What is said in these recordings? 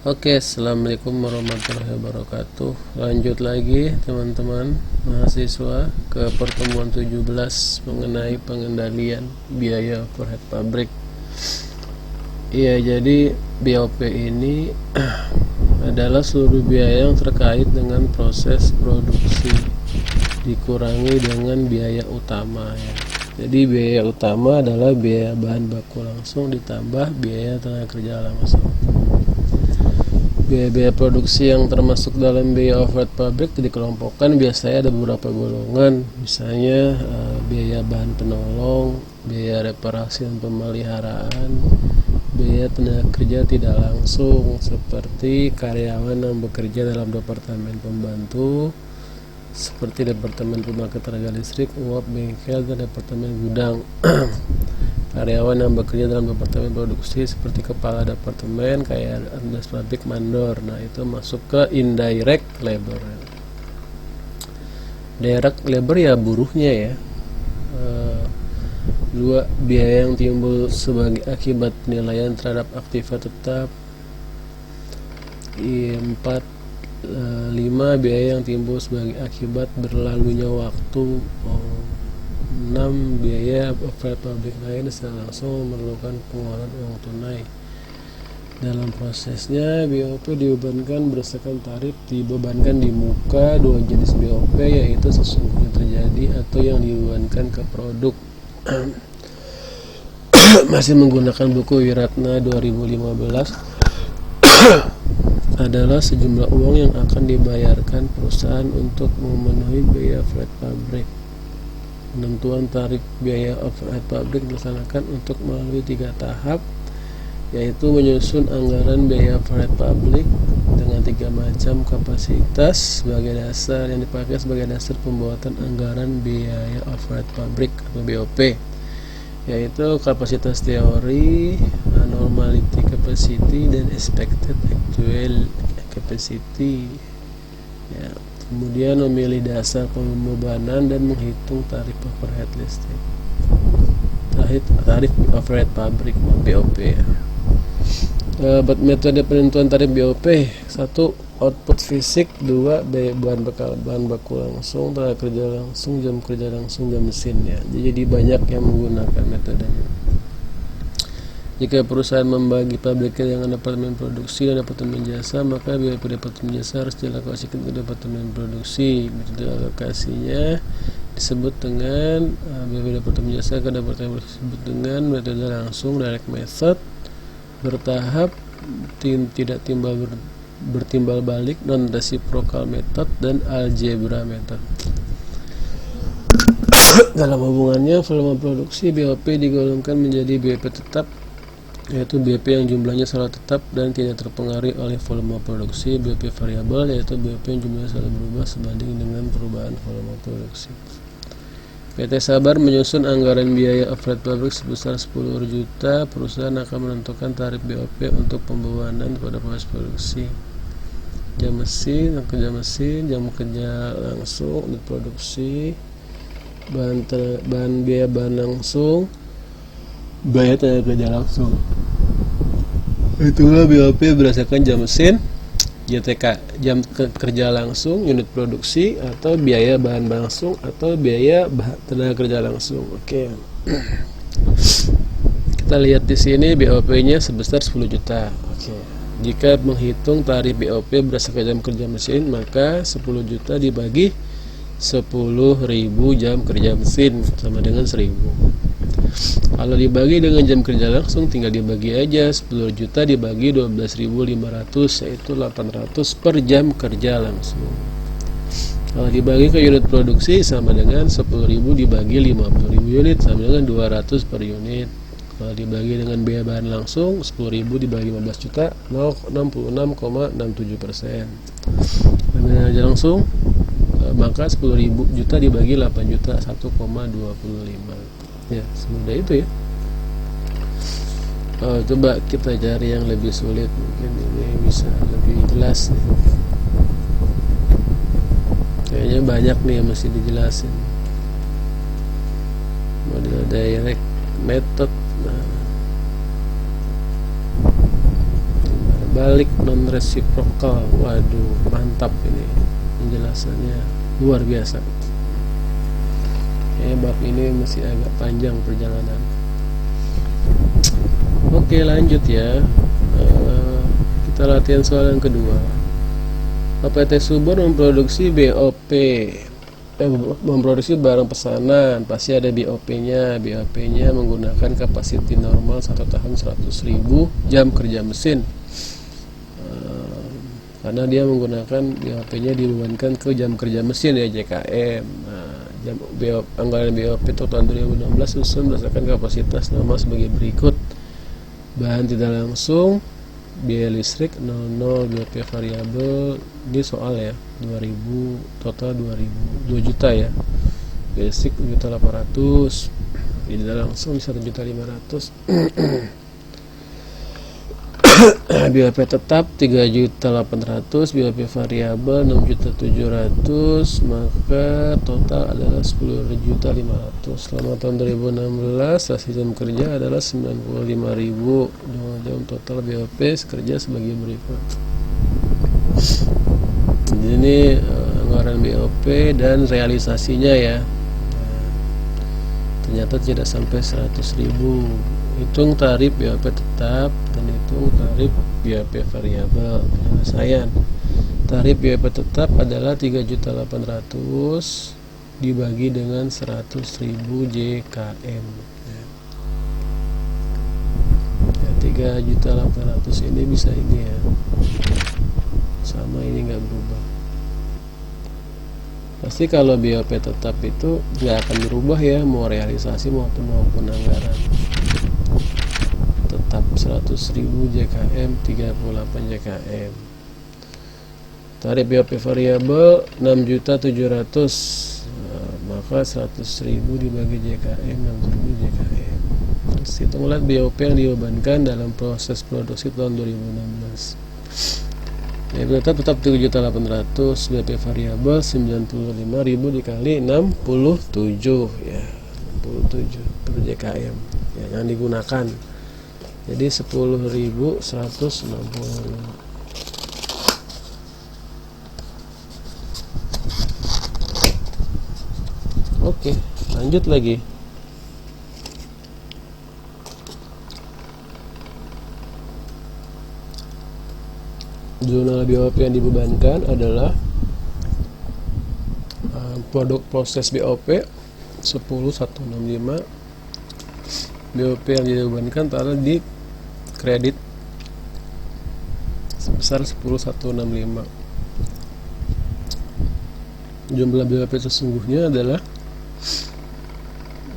Oke, assalamualaikum warahmatullahi wabarakatuh. Lanjut lagi teman-teman mahasiswa ke pertemuan 17 mengenai pengendalian biaya overhead pabrik. Iya, jadi BOP ini adalah seluruh biaya yang terkait dengan proses produksi dikurangi dengan biaya utama ya. Jadi biaya utama adalah biaya bahan baku langsung ditambah biaya tenaga kerja langsung. Biaya-biaya produksi yang termasuk dalam biaya overhead pabrik dikelompokkan biasanya ada beberapa golongan, misalnya biaya bahan penolong, biaya reparasi dan pemeliharaan, biaya tenaga kerja tidak langsung seperti karyawan yang bekerja dalam departemen pembantu seperti departemen pembangkit tenaga listrik, uap, bengkel, dan departemen gudang. Karyawan yang bekerja dalam departemen produksi seperti kepala departemen kayak administrasi pabrik, mandor. Nah, itu masuk ke indirect labor. Direct labor ya buruhnya ya. Dua, biaya yang timbul sebagai akibat penilaian terhadap aktivitas tetap. 4, 5, biaya yang timbul sebagai akibat berlalunya waktu. 6, biaya overhead pabrik lain secara langsung memerlukan pengeluaran uang tunai. Dalam prosesnya BOP dibebankan berdasarkan tarif dibebankan di muka dua jenis BOP, yaitu sesungguhnya terjadi atau yang dibebankan ke produk. Masih menggunakan buku Wiratna 2015 adalah sejumlah uang yang akan dibayarkan perusahaan untuk memenuhi biaya overhead pabrik. Penentuan tarif biaya overhead pabrik dilaksanakan untuk melalui 3 tahap, yaitu menyusun anggaran biaya overhead pabrik dengan 3 macam kapasitas sebagai dasar yang dipakai sebagai dasar pembuatan anggaran biaya overhead pabrik atau BOP, yaitu kapasitas teori, normality capacity, dan expected actual capacity ya. Kemudian memilih dasar pembebanan dan menghitung tarif overhead listrik, tarif overhead pabrik BOP ya. Metode penentuan tarif BOP: 1. Output fisik. 2. Biaya bahan baku langsung, tenaga kerja langsung, jam kerja langsung, jam mesin ya. Jadi banyak yang menggunakan metodenya. Jika perusahaan membagi pabriknya dengan departemen produksi dan departemen jasa, maka BOP departemen jasa harus dialokasikan ke departemen produksi. Metode alokasinya disebut dengan BOP departemen jasa ke departemen produksi disebut dengan metode langsung, direct method, bertahap, tidak bertimbal balik, non reciprocal method, dan algebra method. Dalam hubungannya volume produksi, BOP digolongkan menjadi BOP tetap, yaitu BOP yang jumlahnya selalu tetap dan tidak terpengaruhi oleh volume produksi. BOP variabel, yaitu BOP yang jumlahnya selalu berubah sebanding dengan perubahan volume produksi. PT Sabar menyusun anggaran biaya overhead pabrik sebesar 10 juta. Perusahaan akan menentukan tarif BOP untuk pembebanan pada proses produksi. Jam mesin, jam kerja langsung untuk produksi, biaya bahan langsung, biaya tenaga kerja langsung. Itulah BOP berdasarkan jam mesin, JTK, jam kerja langsung, unit produksi, atau biaya bahan langsung, atau biaya tenaga kerja langsung. Oke. Kita lihat di sini BOP-nya sebesar 10 juta. Oke. Jika menghitung tarif BOP berdasarkan jam kerja mesin, maka 10 juta dibagi 10.000 jam kerja mesin sama dengan 1.000. Kalau dibagi dengan jam kerja langsung, tinggal dibagi aja. 10 juta dibagi 12.500, yaitu 800 per jam kerja langsung. Kalau dibagi ke unit produksi, sama dengan 10.000 dibagi 50.000 unit, sama dengan 200 per unit. Kalau dibagi dengan biaya bahan langsung, 10.000 dibagi 15 juta, 66,67%. Biaya langsung, maka 10.000 juta dibagi 8 juta, 1,25. Ya, semudah itu ya. Coba kita cari yang lebih sulit, mungkin ini bisa lebih jelas nih. Kayaknya banyak nih yang masih dijelasin. Model direct method, balik non reciprocal. Waduh, mantap ini penjelasannya, luar biasa. Bab ini masih agak panjang perjalanan. Oke, lanjut ya. Kita latihan soal yang kedua. PT Subur memproduksi BOP, memproduksi barang pesanan, pasti ada BOP-nya. BOP-nya menggunakan kapasiti normal 1 tahun 100.000 jam kerja mesin. Karena dia menggunakan BOP-nya dibebankan ke jam kerja mesin ya, JKM. Anggaran BOP tahun 2016 susun berdasarkan kapasitas normal sebagai berikut. Bahan tidak langsung, biaya listrik 00, BOP variabel, ini soal ya, 2000, total 2 juta ya. Basic 1.800.000, tidak langsung 1.500.000. BOP tetap 3.800.000, BOP variabel 6.700.000, maka total adalah 10.500.000. Selama tahun 2016 hasil jam kerja adalah 95.000. Jam total BOP kerja sebagai berikut. Jadi ini anggaran BOP dan realisasinya ya. Ternyata tidak sampai 100.000. Hitung tarif BOP tetap dan hitung tarif BOP variabel. Penyelesaian. Tarif BOP tetap adalah 3.800.000 dibagi dengan 100.000 JKM. 3.800.000 ini bisa ini ya. Sama ini nggak berubah. Pasti kalau BOP tetap itu nggak akan berubah ya, mau realisasi maupun anggaran. Tetap 100.000 JKM, 38 JKM. Tarif BOP variabel 6.700.000, maka 100.000 dibagi JKM 6.000 JKM. Terus hitunglah BOP yang dibebankan dalam proses produksi tahun 2016. Tetap 3.800.000, BOP variabel 95.000 dikali 67 ya, 67 per JKM ya, yang digunakan. Jadi 10.160. Oke, lanjut lagi. Jurnal BOP yang dibebankan adalah produk proses BOP 10.165. BOP yang dibebankan taruh di kredit sebesar 10.165. Jumlah BOP sesungguhnya adalah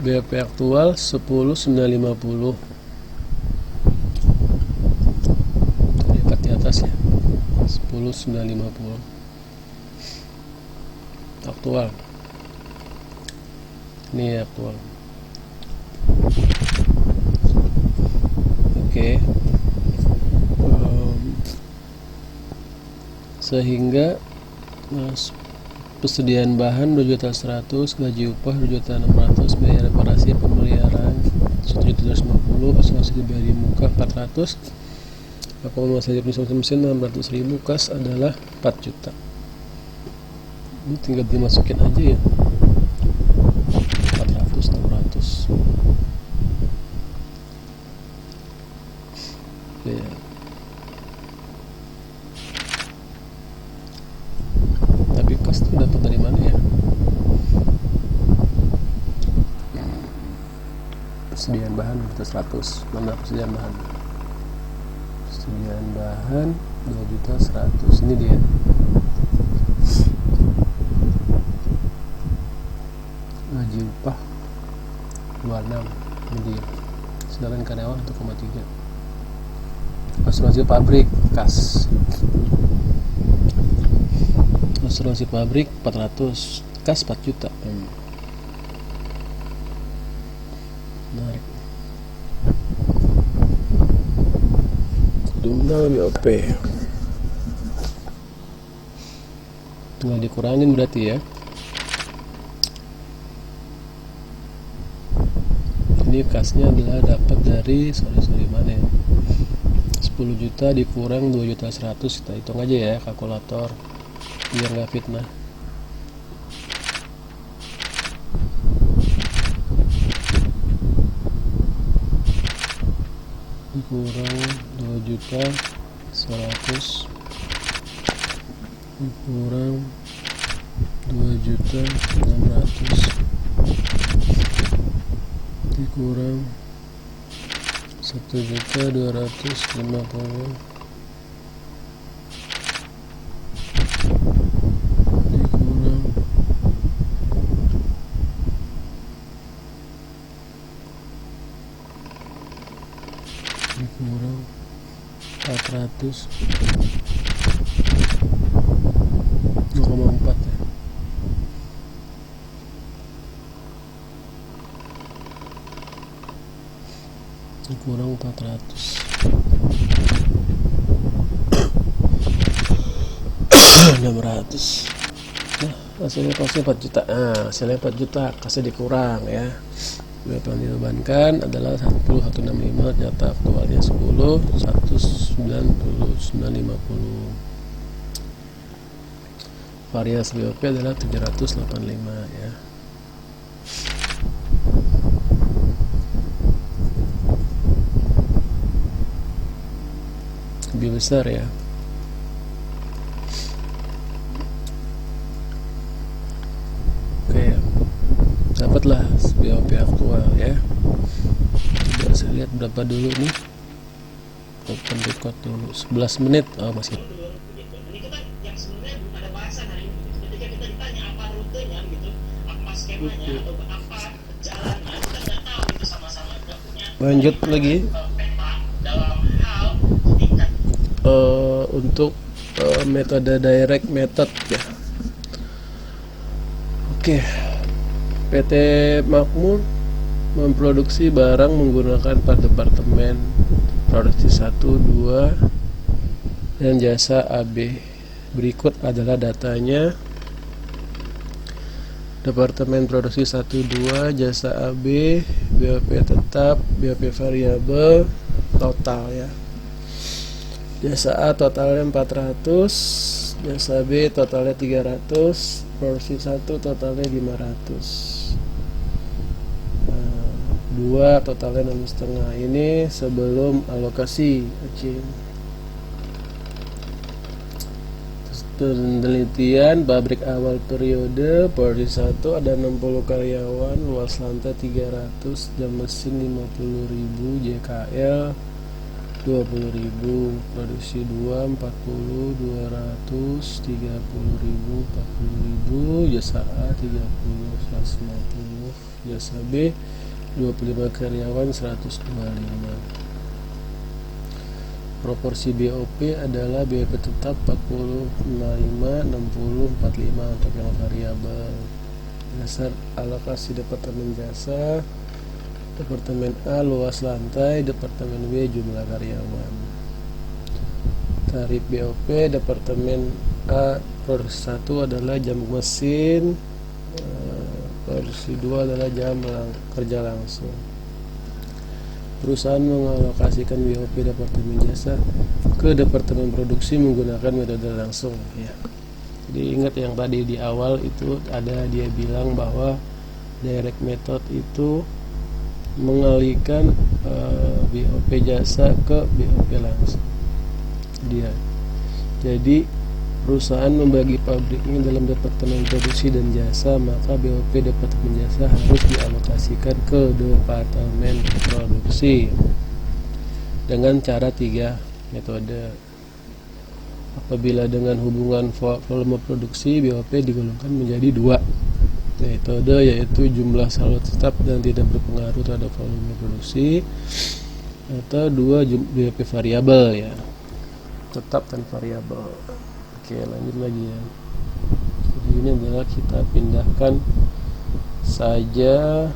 BOP aktual 10.950. Lihat di atas ya, 10.950 aktual. Ini aktual. Oke. Sehingga persediaan bahan 2.100.000, gaji upah 2.600.000, biaya reparasi pemeliharaan 1.750, asuransi biaya di muka 400, akomodasi mesin 600.000, kas adalah 4 juta. Ini tinggal dimasukin aja ya, 400, 600 ya. Tapi kas itu dapat dari mana ya? Persediaan bahan 100, mana persediaan bahan? Persediaan bahan 2.100.000, ini dia. Gaji upah 26, ini dia. Sedangkan karyawan 1,3. Asuransi pabrik, kas. Asuransi pabrik 400, kas 4 juta. Menarik. Jumlah BOP tinggal dikurangin berarti ya. Ini kasnya adalah dapat dari mana ya, 10 juta dikurang 2.100.000, kita hitung aja ya kalkulator biar nggak fitnah. Dikurang 2.100.000 dikurang 2.600.000 dikurang 1.250.000 dikurang 400 0,4 ya. Dikurang 400 600. Nah, hasilnya kosnya 4 juta. Nah, hasilnya 4 juta, kasih dikurang ya. BOP yang dibebankan adalah 10.165, ternyata aktualnya 10 199.50. Variasi BOP adalah 785 ya. Lebih besar ya. Oke, dapatlah BOP aktual ya. Coba saya lihat berapa dulu nih. Open record dulu 11 menit. Oh, masih. Itu kan yang sebenarnya belum ada bahasan hari ini. Ketika kita ditanya apa rutenya gitu, apa skemanya atau apa jalannya, kita nggak tahu itu sama-sama nggak punya. Lanjut lagi. Peta dalam hal tingkat. Untuk metode direct method ya. Oke. PT Makmur memproduksi barang menggunakan 4 departemen, produksi 1, 2 dan jasa AB. Berikut adalah datanya. Departemen produksi 1, 2, jasa AB, BOP tetap, BOP variabel, total ya. Jasa A totalnya 400, jasa B totalnya 300, produksi 1 totalnya 500. 2 totalnya 6,5. Ini sebelum alokasi penelitian pabrik awal periode. Produksi 1 ada 60 karyawan, luas lantai 300, jam mesin 50.000, JKL 20.000, produksi 2 40, 200, 30.000, 40.000, jasa A 30, 150, jasa B 25 karyawan, 125. Proporsi BOP adalah BOP tetap 40, 55, 60, 45 untuk yang variabel. Dasar alokasi departemen jasa. Departemen A luas lantai, departemen B jumlah karyawan. Tarif BOP departemen A produksi 1 adalah jam mesin, produksi 2 adalah jam kerja langsung. Perusahaan mengalokasikan BOP departemen jasa ke departemen produksi menggunakan metode langsung ya. Jadi ingat yang tadi di awal itu ada dia bilang bahwa direct method itu mengalihkan BOP jasa ke BOP langsung dia. Jadi perusahaan membagi pabriknya dalam departemen produksi dan jasa, maka BOP departemen jasa harus dialokasikan ke departemen produksi dengan cara 3 metode. Apabila dengan hubungan volume produksi, BOP digolongkan menjadi 2 metode, yaitu jumlah saldo tetap dan tidak berpengaruh terhadap volume produksi, atau 2 BOP variabel ya, tetap dan variabel. Oke, lanjut lagi ya. Jadi ini adalah kita pindahkan saja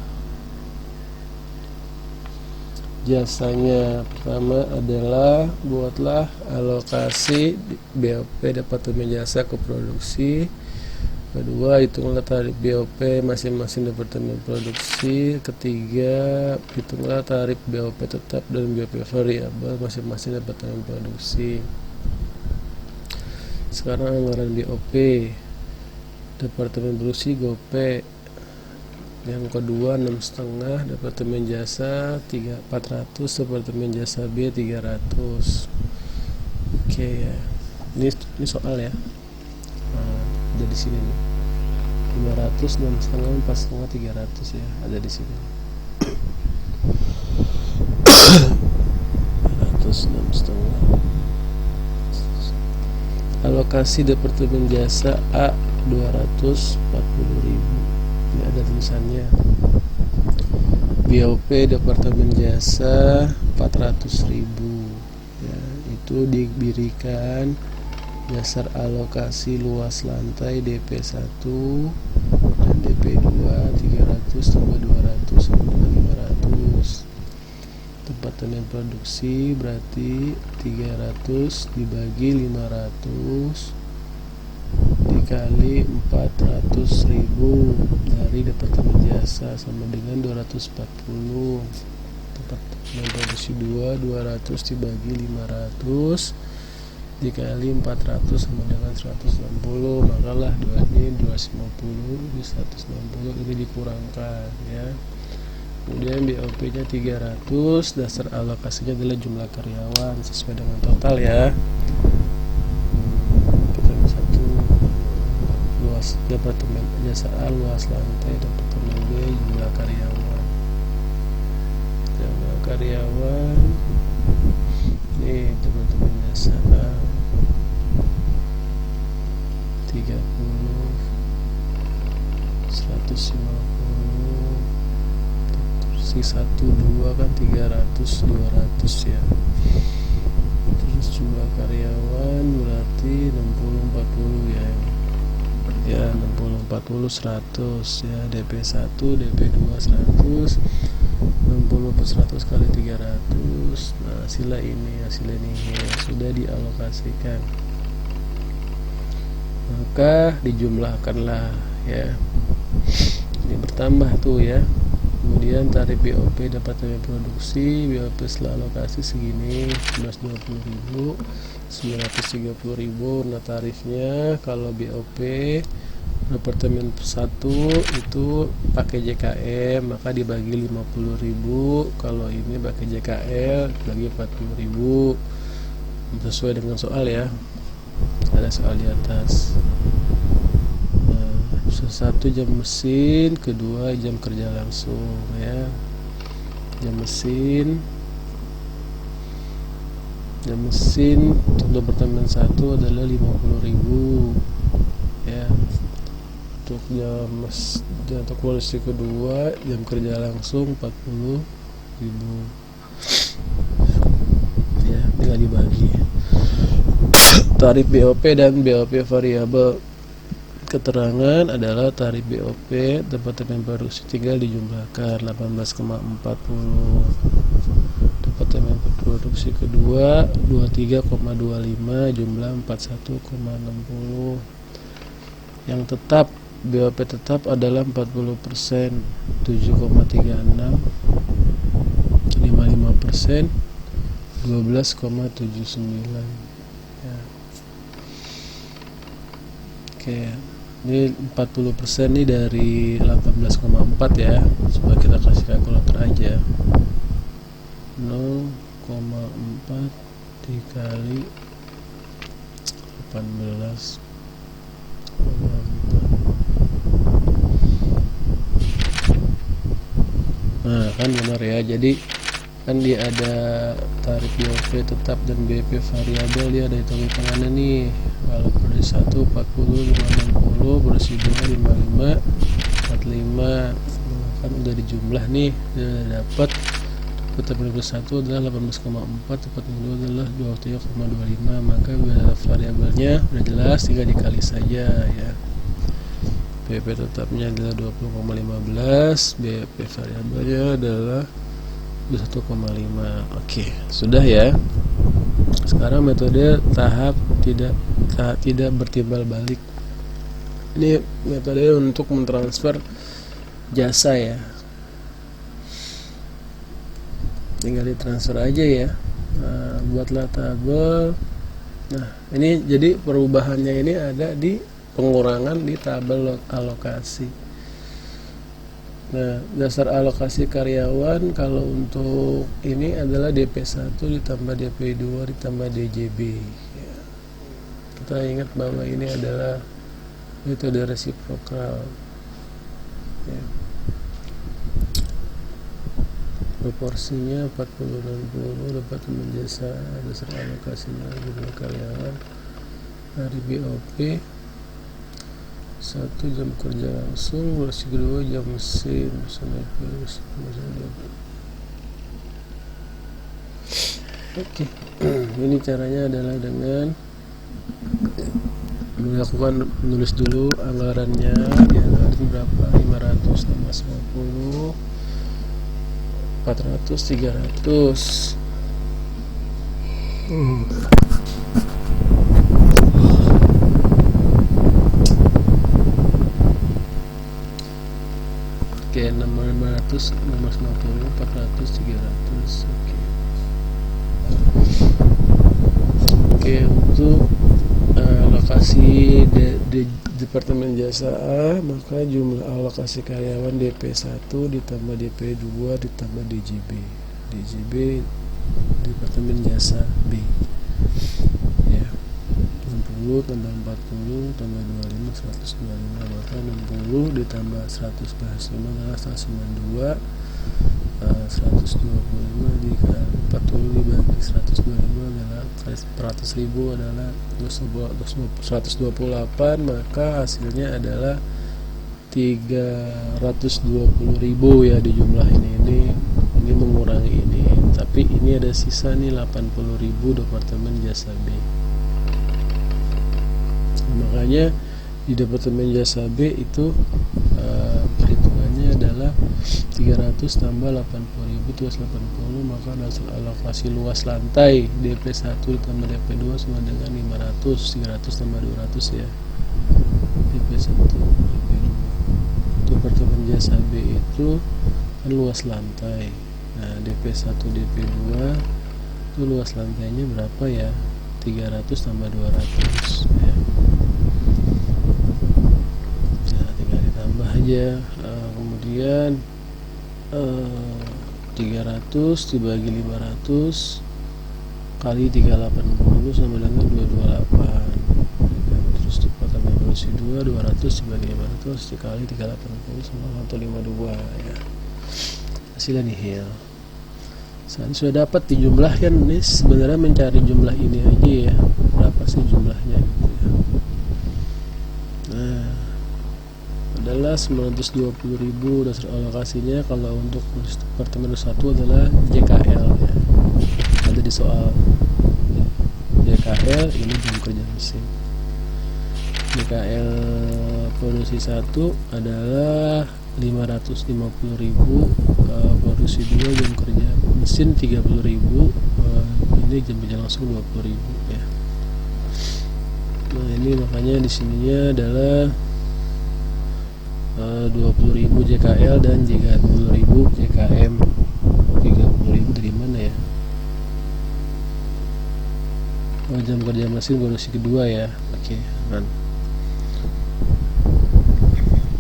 jasanya. Pertama adalah buatlah alokasi BOP departemen jasa ke produksi. Kedua, hitunglah tarif BOP masing-masing departemen produksi. Ketiga, hitunglah tarif BOP tetap dan BOP variabel masing-masing departemen produksi. Sekarang anggaran BOP departemen produksi GOP. Yang kedua 6,5 departemen jasa 400, departemen jasa B 300. Oke ya. Ini soal ya. Ada di sini nih. 500, 6,5, 4,5, 300 ya, ada di sini. 500, 6,5. Alokasi departemen jasa A 240.000. Ini ada tulisannya. BOP departemen jasa 400.000. Ya, itu diberikan dasar alokasi luas lantai DP1 dan DP2 300 tambah 200 sama dengan 500. Departemen produksi berarti 300 dibagi 500 dikali 400.000 dari departemen jasa sama dengan 240. Departemen produksi 200 dibagi 500 dikali 400 sama dengan 160, makalah 2 ini 250, ini 160, ini dikurangkan ya. Kemudian BOP nya 300, dasar alokasinya adalah jumlah karyawan sesuai dengan total ya. Kita satu luas departemen jasa A luas lantai, departemen B jumlah karyawan. Jumlah karyawan ini departemen jasa A 30, 150, si 1, 2 kan 300, 200 ya. Terus jumlah karyawan berarti 60, 40 ya. Ya 60, 40, 100 ya. DP1, DP2 100, 60 per 100 kali 300. Nah hasilnya ini ya, sudah dialokasikan, maka dijumlahkanlah ya, ini bertambah tuh ya. Kemudian tarif BOP departemen produksi, BOP setelah alokasi segini 120.000, 930.000. Nah tarifnya kalau BOP departemen 1 itu pakai JKM maka dibagi 50.000, kalau ini pakai JKL bagi 40.000 sesuai dengan soal ya. Ada soal di atas. Satu jam mesin, kedua jam kerja langsung ya. Jam mesin untuk departemen 1 adalah 50.000 ya. Untuk untuk polisi kedua jam kerja langsung 40.000 ya, tinggal dibagi. Tarif BOP dan BOP variabel keterangan adalah tarif BOP departemen produksi tinggal dijumlahkan 18,40, departemen produksi kedua 23,25 jumlah 41,60. Yang tetap BOP tetap adalah 40%, 7,36, 55%, 12,79 ya. Oke, ini 40% nih dari 18,4 ya. Coba kita kasih kalkulator aja. 0,4 dikali 18,4. Nah kan benar ya. Jadi kan dia ada tarif BOP tetap dan BOP variabel, dia ada hitung-hitungannya nih. Kalau produksi 1 40, 560, produksi 2 55, 45 kan udah dijumlah nih, udah dapat. Departemen 1 adalah 18,4, departemen 2 adalah 23,25, maka variabelnya udah jelas, tinggal dikali saja ya. BOP tetapnya adalah 20,15, BOP variabelnya adalah 21,5. Oke, sudah ya. Sekarang metode tahap tidak bertimbal balik. Ini metode untuk mentransfer jasa ya, tinggal ditransfer aja ya. Nah, buatlah tabel. Nah, ini jadi perubahannya ini ada di pengurangan di tabel alokasi. Nah, dasar alokasi karyawan kalau untuk ini adalah DP1 ditambah DP2 ditambah DJB ya. Kita ingat bahwa ini adalah metode resiprokal ya. Proporsinya 40-60 dapat menjasa. Dasar alokasinya jumlah karyawan hari BOP 1 jam kerja langsung, versi kedua jam mesin Oke. Ini caranya adalah dengan menulis dulu anggarannya. Di anggaran berapa? 500 tambah 50 400 300. Oke, 500 650 400 300. Oke, untuk alokasi Departemen Jasa A, maka jumlah alokasi karyawan DP1 ditambah DP2 ditambah DJB. DJB Departemen Jasa B ya, 60 tambah 40 tambah 25 125, maka 60 ditambah 100 bahas 5 adalah 192. 125 dikali 40 dibagi 125 adalah 100.000 adalah 128, maka hasilnya adalah 320.000 ya di jumlah ini mengurangi ini, tapi ini ada sisa nih 80.000 Departemen Jasa B. Makanya di Departemen Jasa B itu perhitungannya adalah 300 tambah 80.000 itu 80, maka dasar alokasi luas lantai DP1 ditambah DP2 sama dengan 500. 300 tambah 200 ya, DP1 DP2. Departemen Jasa B itu kan luas lantai. Nah, DP1 DP2 itu luas lantainya berapa ya? 300 tambah 200 ya. Nah, tinggal ditambah aja. Kemudian 300 dibagi 500 kali 380 sama dengan 228. Terus dipotong evolusi 200 dibagi 500 dikali 380 sama 152 ya. Hasilnya nihil. Saat sudah dapat di jumlah kan, ini sebenarnya mencari jumlah ini aja ya, berapa sih jumlahnya gitu ya. Nah, adalah 920.000 dasar alokasinya. Kalau untuk Departemen 1 adalah JKL ya. Ada di soal JKL ini jam kerja mesin. JKL produksi 1 adalah 550.000, produksi 2 jam kerja mesin 30.000, ini jam kerja langsung 20.000 ya. Nah, ini makanya di sininya adalah 20.000 JKL dan 30.000 JKM. 30.000 dari mana ya? Oh, jam kerja mesin produksi kedua ya. Oke, kan.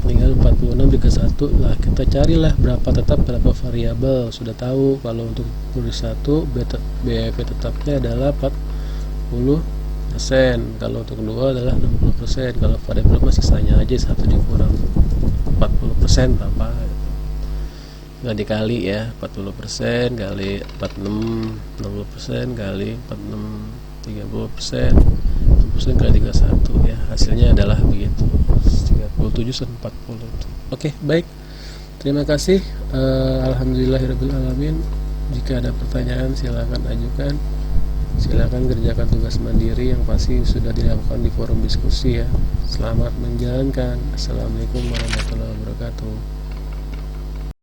Tinggal 46 dikali 1 lah, kita carilah berapa tetap berapa variabel. Sudah tahu kalau untuk produksi 1 BEP tetapnya adalah 40%, kalau untuk kedua adalah 60%. Kalau variabel masih sisanya aja 1 dikurang 40% berapa, nggak dikali ya, 40% kali 46 60% kali 46 30%, 60% kali 31 ya, hasilnya adalah begitu 37 dan 40. Oke, baik, terima kasih. Alhamdulillahirabbil alamin. Jika ada pertanyaan silakan ajukan, silakan kerjakan tugas mandiri yang pasti sudah dilakukan di forum diskusi ya. Selamat menjalankan. Assalamualaikum warahmatullahi wabarakatuh.